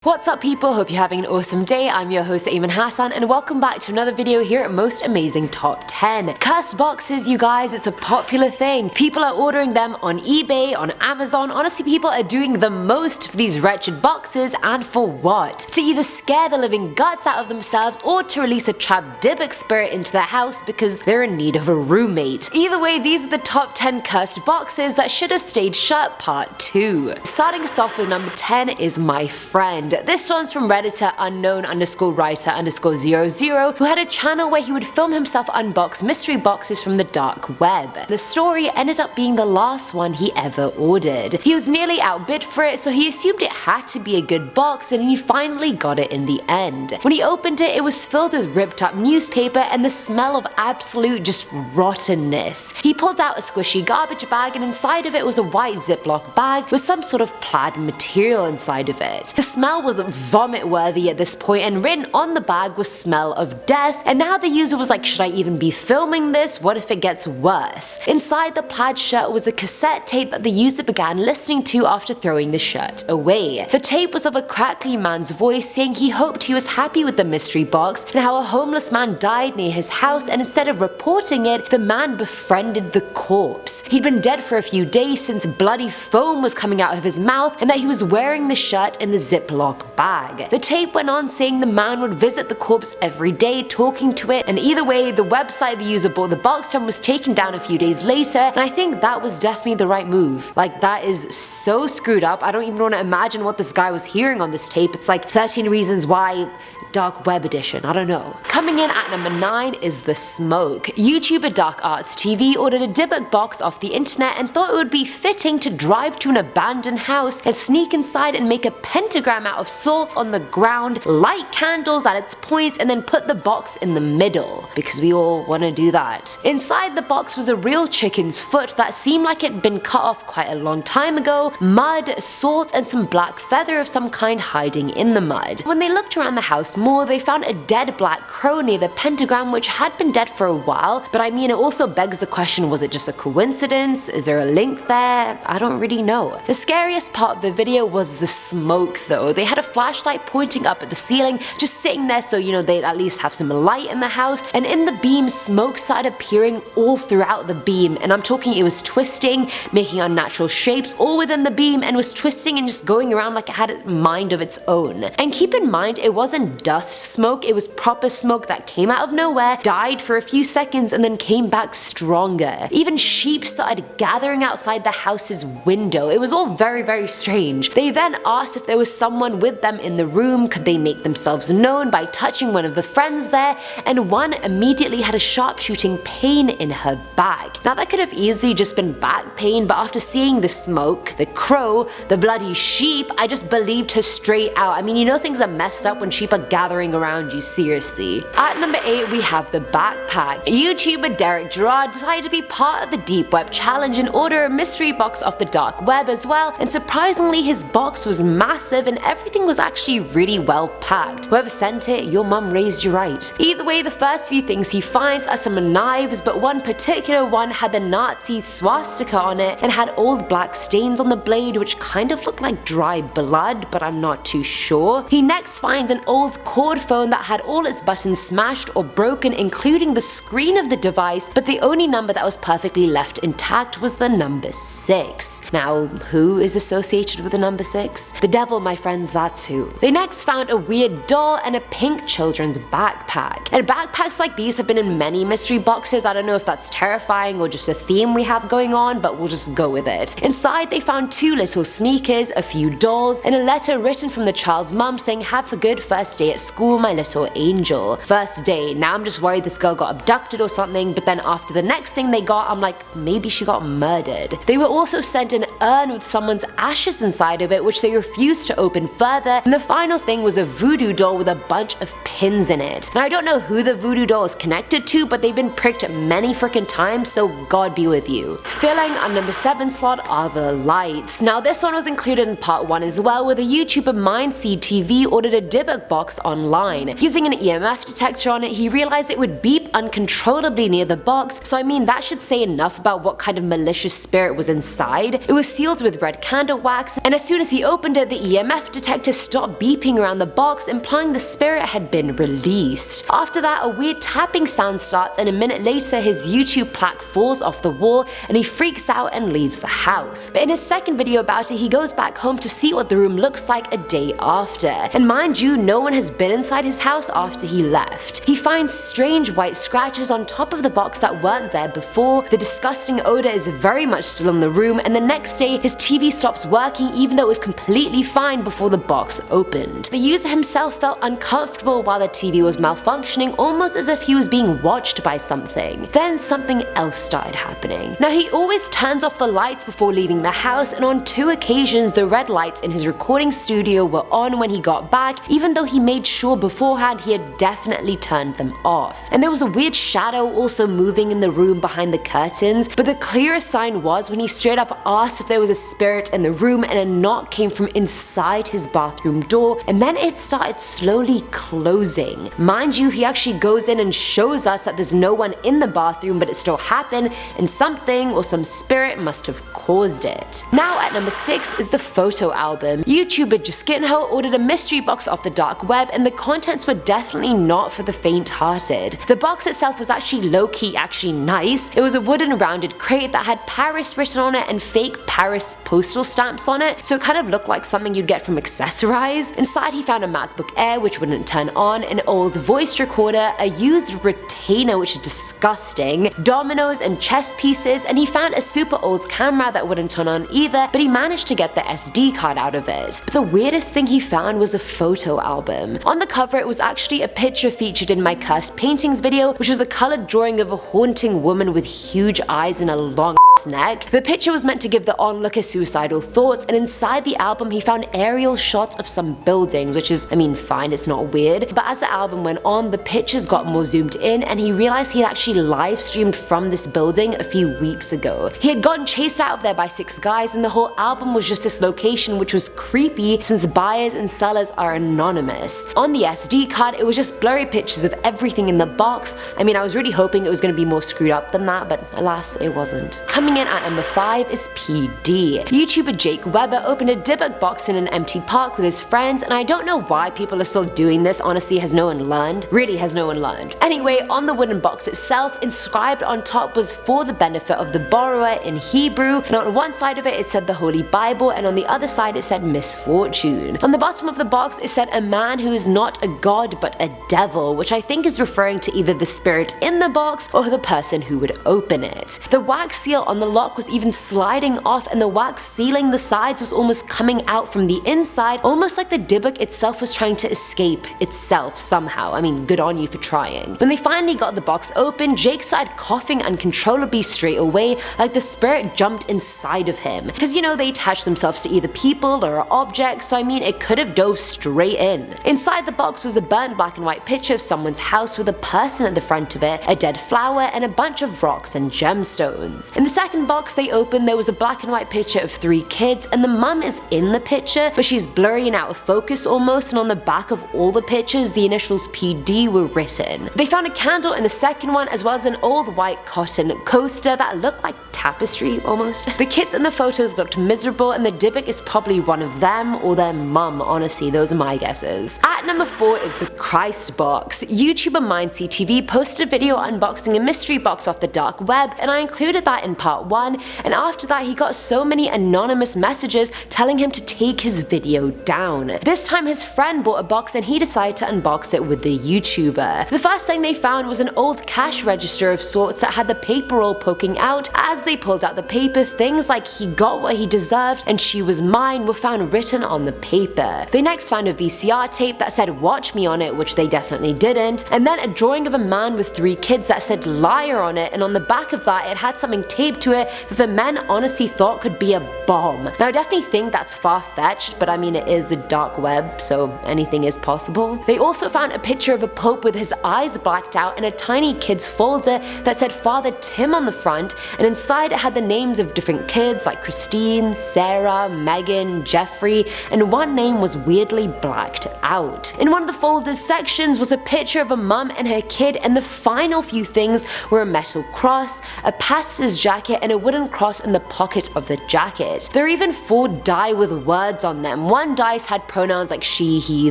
What's up people, hope you're having an awesome day. I'm your host Ayman Hassan and welcome back to another video here at Most Amazing Top 10. Cursed boxes, you guys, it's a popular thing. People are ordering them on eBay, on Amazon. Honestly, people are doing the most for these wretched boxes, and for what? To either scare the living guts out of themselves or to release a trapped Dybbuk spirit into their house because they're in need of a roommate. Either way, these are the top 10 cursed boxes that should have stayed shut part 2. Starting us off with number 10 is My Friend. This one's from Redditor unknown_writer_00, who had a channel where he would film himself unbox mystery boxes from the dark web. The story ended up being the last one he ever ordered. He was nearly outbid for it, so he assumed it had to be a good box, and he finally got it in the end. When he opened it, it was filled with ripped up newspaper and the smell of absolute just rottenness. He pulled out a squishy garbage bag, and inside of it was a white Ziploc bag with some sort of plaid material inside of it. The smell was vomit worthy at this point, and written on the bag was smell of death, and now the user was like, should I even be filming this? What if it gets worse? Inside the plaid shirt was a cassette tape that the user began listening to after throwing the shirt away. The tape was of a crackly man's voice saying he hoped he was happy with the mystery box and how a homeless man died near his house, and instead of reporting it, the man befriended the corpse. He'd been dead for a few days since bloody foam was coming out of his mouth, and that he was wearing the shirt in the Ziploc bag. The tape went on saying the man would visit the corpse every day, talking to it, and either way, the website the user bought the box from was taken down a few days later, and I think that was definitely the right move. Like, that is so screwed up. I don't even want to imagine what this guy was hearing on this tape. It's like 13 Reasons Why Dark Web Edition, I don't know. Coming in at number 9 is The Smoke. YouTuber Dark Arts TV ordered a Dybbuk box off the internet and thought it would be fitting to drive to an abandoned house and sneak inside and make a pentagram out of salt on the ground, light candles at its points, and then put the box in the middle, because we all want to do that. Inside the box was a real chicken's foot that seemed like it had been cut off quite a long time ago, mud, salt, and some black feather of some kind hiding in the mud. When they looked around the house more, they found a dead black crow near the pentagram, which had been dead for a while, but I mean, it also begs the question, was it just a coincidence? Is there a link there? I don't really know. The scariest part of the video was the smoke though. They had a flashlight pointing up at the ceiling, just sitting there so they'd at least have some light in the house, and in the beam, smoke started appearing all throughout the beam, and I'm talking it was twisting, making unnatural shapes all within the beam, and was twisting and just going around like it had a mind of its own. And keep in mind, it wasn't dust smoke, it was proper smoke that came out of nowhere, died for a few seconds, and then came back stronger. Even sheep started gathering outside the house's window. It was all very, very strange. They then asked if there was someone with them in the room, could they make themselves known by touching one of the friends there, and one immediately had a sharpshooting pain in her back. Now that could have easily just been back pain, but after seeing the smoke, the crow, the bloody sheep, I just believed her straight out. I mean, things are messed up when sheep are gathering around you, seriously. At number 8 we have the backpack. YouTuber Derek Gerard decided to be part of the Deep Web Challenge and order a mystery box off the dark web as well, and surprisingly his box was massive and everything was actually really well packed. Whoever sent it, your mum raised you right. Either way, the first few things he finds are some knives, but one particular one had the Nazi swastika on it and had old black stains on the blade which kind of looked like dry blood, but I'm not too sure. He next finds an old cord phone that had all its buttons smashed or broken, including the screen of the device, but the only number that was perfectly left intact was the number 6. Now, who is associated with the number 6? The devil, my friends, that's who. They next found a weird doll and a pink children's backpack. And backpacks like these have been in many mystery boxes. I don't know if that's terrifying or just a theme we have going on, but we'll just go with it. Inside they found 2 little sneakers, a few dolls, and a letter written from the child's mum saying, "Have a good first day at school, my little angel." First day. Now I'm just worried this girl got abducted or something, but then after the next thing they got, I'm like, maybe she got murdered. They were also sent an urn with someone's ashes inside of it, which they refused to open further, and the final thing was a voodoo doll with a bunch of pins in it. Now I don't know who the voodoo doll is connected to, but they've been pricked many freaking times, so God be with you. Filling our number 7 slot are the lights. Now this one was included in part 1 as well, where the YouTuber Mindseed TV ordered a Dybbuk box online. Using an EMF detector on it, he realized it would beep uncontrollably near the box, so I mean that should say enough about what kind of malicious spirit was inside. It was sealed with red candle wax, and as soon as he opened it, the EMF detector detector stopped beeping around the box, implying the spirit had been released. After that, a weird tapping sound starts, and a minute later his YouTube plaque falls off the wall and he freaks out and leaves the house. But in his second video about it, he goes back home to see what the room looks like a day after. And mind you, no one has been inside his house after he left. He finds strange white scratches on top of the box that weren't there before, the disgusting odor is very much still in the room, and the next day his TV stops working even though it was completely fine before the box opened. The user himself felt uncomfortable while the TV was malfunctioning, almost as if he was being watched by something. Then something else started happening. Now he always turns off the lights before leaving the house, and on 2 occasions the red lights in his recording studio were on when he got back, even though he made sure beforehand he had definitely turned them off. And there was a weird shadow also moving in the room behind the curtains, but the clearest sign was when he straight up asked if there was a spirit in the room, and a knock came from inside his bathroom door, and then it started slowly closing. Mind you, he actually goes in and shows us that there's no one in the bathroom, but it still happened, and something or some spirit must have caused it. Now at number 6 is the photo album. YouTuber Juskinho ordered a mystery box off the dark web, and the contents were definitely not for the faint-hearted. The box itself was actually low-key actually nice. It was a wooden rounded crate that had Paris written on it and fake Paris postal stamps on it, so it kind of looked like something you'd get from Accessorize. Inside he found a MacBook Air which wouldn't turn on, an old voice recorder, a used retainer which is disgusting, dominoes and chess pieces, and he found a super old camera that wouldn't turn on either, but he managed to get the SD card out of it. But the weirdest thing he found was a photo album. On the cover it was actually a picture featured in my cursed paintings video, which was a colored drawing of a haunting woman with huge eyes and a long neck. The picture was meant to give the onlooker suicidal thoughts, and inside the album he found aerial shots of some buildings, which is, I mean, fine, it's not weird, but as the album went on, the pictures got more zoomed in, and he realized he had actually live streamed from this building a few weeks ago. He had gotten chased out of there by 6 guys, and the whole album was just this location, which was creepy since buyers and sellers are anonymous. On the SD card, it was just blurry pictures of everything in the box. I mean, I was really hoping it was going to be more screwed up than that, but alas, it wasn't. Coming in at number 5 is PD. YouTuber Jake Weber opened a Dybbuk box in an empty park with his friends, and I don't know why people are still doing this, honestly. Has no one learned? Really, has no one learned? Anyway, on the wooden box itself, inscribed on top was "for the benefit of the borrower" in Hebrew, and on one side of it said the Holy Bible, and on the other side it said misfortune. On the bottom of the box it said a man who is not a god but a devil, which I think is referring to either the spirit in the box or the person who would open it. The wax seal on the lock was even sliding off, and the wax sealing the sides was almost coming out from the inside, almost like the Dybbuk itself was trying to escape itself somehow. I mean, good on you for trying. When they finally got the box open, Jake started coughing uncontrollably straight away, like the spirit jumped inside of him. Because you know, they attach themselves to either people or objects, so I mean, it could have dove straight in. Inside the box was a burnt black and white picture of someone's house with a person at the front of it, a dead flower, and a bunch of rocks and gemstones. In the second box they opened, there was a black and white picture of 3 kids, and the mum is in the picture, but she's blurry and out of focus almost, and on the back of all the pictures the initials PD were written. They found a candle in the second one, as well as an old white cotton coaster that looked like tapestry almost. The kids in the photos looked miserable, and the Dybbuk is probably one of them or their mum, honestly, those are my guesses. At number 4 is the Christ box. YouTuber MindCTV posted a video unboxing a mystery box off the dark web, and I included that in part 1, and after that he got so many anonymous messages telling him to take his video down. This time his friend bought a box and he decided to unbox it with the YouTuber. The first thing they found was an old cash register of sorts that had the paper roll poking out. As they pulled out the paper, things like "he got what he deserved" and "she was mine" were found written on the paper. They next found a VCR tape that said "watch me" on it, which they definitely didn't, and then a drawing of a man with 3 kids that said "liar" on it, and on the back of that it had something taped to it that the men honestly thought could be a bomb. Now I definitely think that's far-fetched, but I mean, it is the dark web, so anything is possible. They also found a picture of a pope with his eyes blacked out and a tiny kids folder that said Father Tim on the front, and inside it had the names of different kids like Christine, Sarah, Megan, Jeffrey, and one name was weirdly blacked out. In one of the folder's sections was a picture of a mum and her kid, and the final few things were a metal cross, a pastor's jacket, and a wooden cross in the pocket of the jacket. There are even 4 die with words on them. One dice had pronouns like she, he,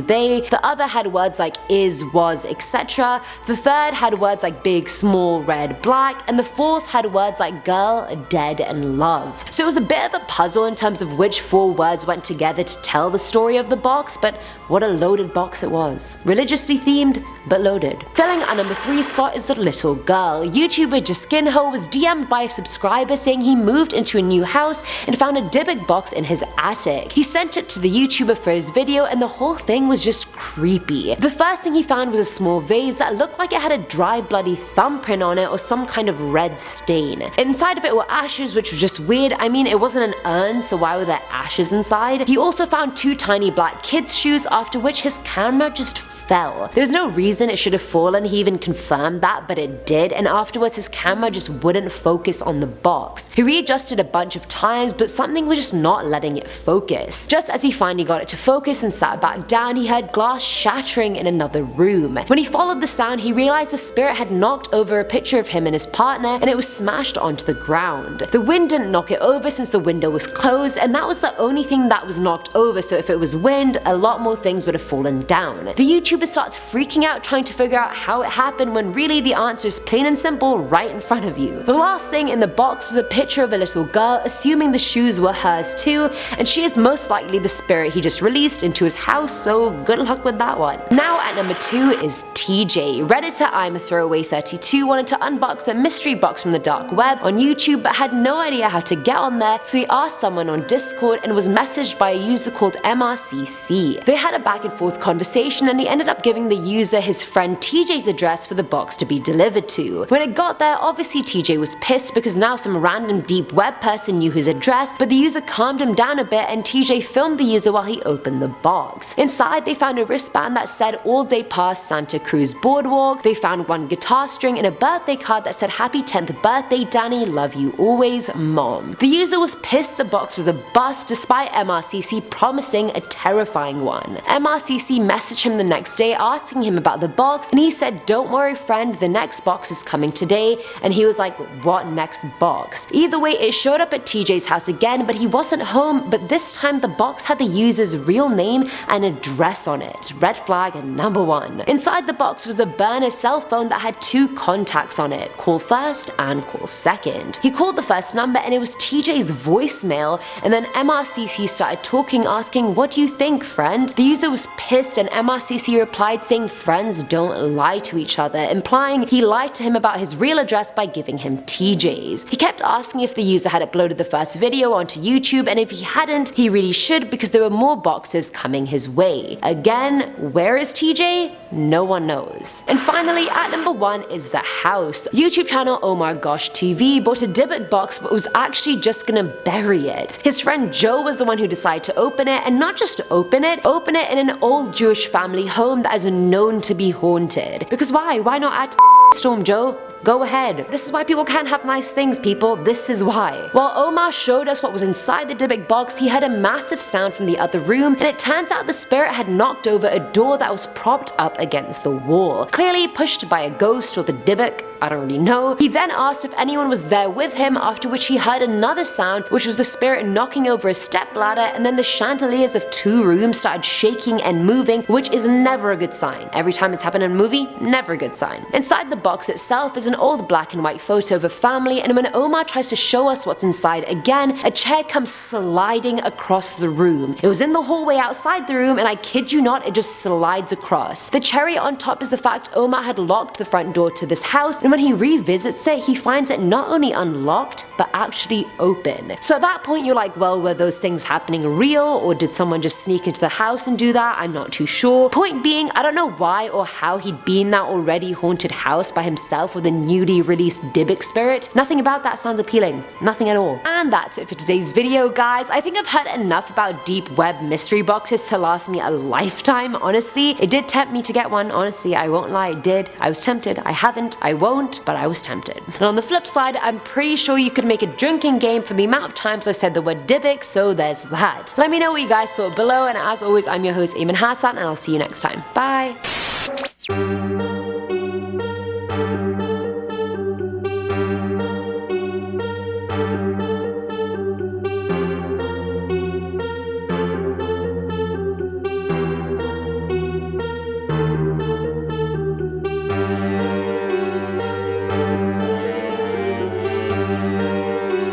they, the other had words like is, was, etc. The third had words like big, small, red, black, and the fourth had words like girl, dead, and love. So it was a bit of a puzzle in terms of which 4 words went together to tell the story of the box, but what a loaded box it was. Religiously themed, but loaded. Filling our number 3 slot is the little girl. YouTuber Juskinho was DM'd by a subscriber saying he moved into a new house and found a Dybbuk box in his attic. He sent it to the YouTuber for his video and the whole thing was just creepy. The first thing he found was a small vase that looked like it had a dry bloody thumbprint on it or some kind of red stain. Inside of it were ashes, which was just weird. I mean, it wasn't an urn, so why were there ashes inside? He also found 2 tiny black kids' shoes, after which his camera just fell. There was no reason it should have fallen, he even confirmed that, but it did, and afterwards his camera just wouldn't focus on the box. He readjusted a bunch of times, but something was just not letting it focus. Just as he finally got it to focus and sat back down, he heard glass shattering in another room. When he followed the sound, he realized the spirit had knocked over a picture of him and his partner, and it was smashed onto the ground. The wind didn't knock it over since the window was closed, and that was the only thing that was knocked over, so if it was wind, a lot more things would have fallen down. The YouTuber starts freaking out trying to figure out how it happened when really the answer is plain and simple right in front of you. The last thing in the box was a picture of a little girl, assuming the shoes were hers too, and she is most likely the spirit he just released into his house, so good luck with that one. Now at number 2 is TJ. Redditor I'm a Throwaway 32 wanted to unbox a mystery box from the dark web on YouTube but had no idea how to get on there, so he asked someone on Discord and was messaged by a user called MRCC. They had a back and forth conversation and he ended up giving the user his friend TJ's address for the box to be delivered to. When it got there, obviously TJ was pissed because now some random deep web person knew his address, but the user calmed him down a bit and TJ filmed the user while he opened the box. Inside they found a wristband that said all day past Santa Cruz Boardwalk, they found 1 guitar string and a birthday card that said happy 10th birthday Danny, love you always, mom. The user was pissed the box was a bust despite MRCC promising a terrifying one. MRCC messaged him the next day asking him about the box and he said don't worry friend, the next box is coming today, and he was like what next box? Either way it showed up at TJ's house again but he wasn't home, but this time the box had the user's real name and address on it. Red flag number 1. Inside the box was a burner cell phone that had 2 contacts on it, call first and call second. He called the first number and it was TJ's voicemail, and then MRCC started talking asking what do you think friend? The user was pissed and MRCC replied saying friends don't lie to each other, implying he lied to him about his real address by giving him TJ's. He kept asking if the user had uploaded the first video onto YouTube, and if he hadn't, he really should because there were more boxes coming his way. Again, where is TJ? No one knows. And finally, at number 1 is the house. YouTube channel Omar Gosh TV bought a Dybbuk box but was actually just gonna bury it. His friend Joe was the one who decided to open it, and not just open it in an old Jewish family home that is known to be haunted. Because why? Why not add storm, Joe? Go ahead. This is why people can't have nice things, people. This is why. While Omar showed us what was inside the Dybbuk box, he heard a massive sound from the other room, and it turns out the spirit had knocked over a door that was propped up against the wall. Clearly pushed by a ghost or the Dybbuk, I don't really know. He then asked if anyone was there with him, after which he heard another sound, which was the spirit knocking over a step ladder, and then the chandeliers of 2 rooms started shaking and moving, which is never a good sign. Every time it's happened in a movie, never a good sign. Inside the box itself is an old black and white photo of a family, and when Omar tries to show us what's inside again, a chair comes sliding across the room. It was in the hallway outside the room, and I kid you not, it just slides across. The cherry on top is the fact Omar had locked the front door to this house, and when he revisits it, he finds it not only unlocked, but actually open. So at that point you're like, well, were those things happening real, or did someone just sneak into the house and do that? I'm not too sure. Point being, I don't know why or how he'd be in that already haunted house by himself with a newly released Dybbuk spirit. Nothing about that sounds appealing. Nothing at all. And that's it for today's video, guys. I think I've heard enough about deep web mystery boxes to last me a lifetime, honestly. It did tempt me to get one, honestly, I won't lie, it did. I was tempted. I haven't, I won't, but I was tempted. And on the flip side, I'm pretty sure you could make a drinking game for the amount of times I said the word Dybbuk, so there's that. Let me know what you guys thought below, and as always, I'm your host Eamon Hassan, and I'll see you next time. Bye!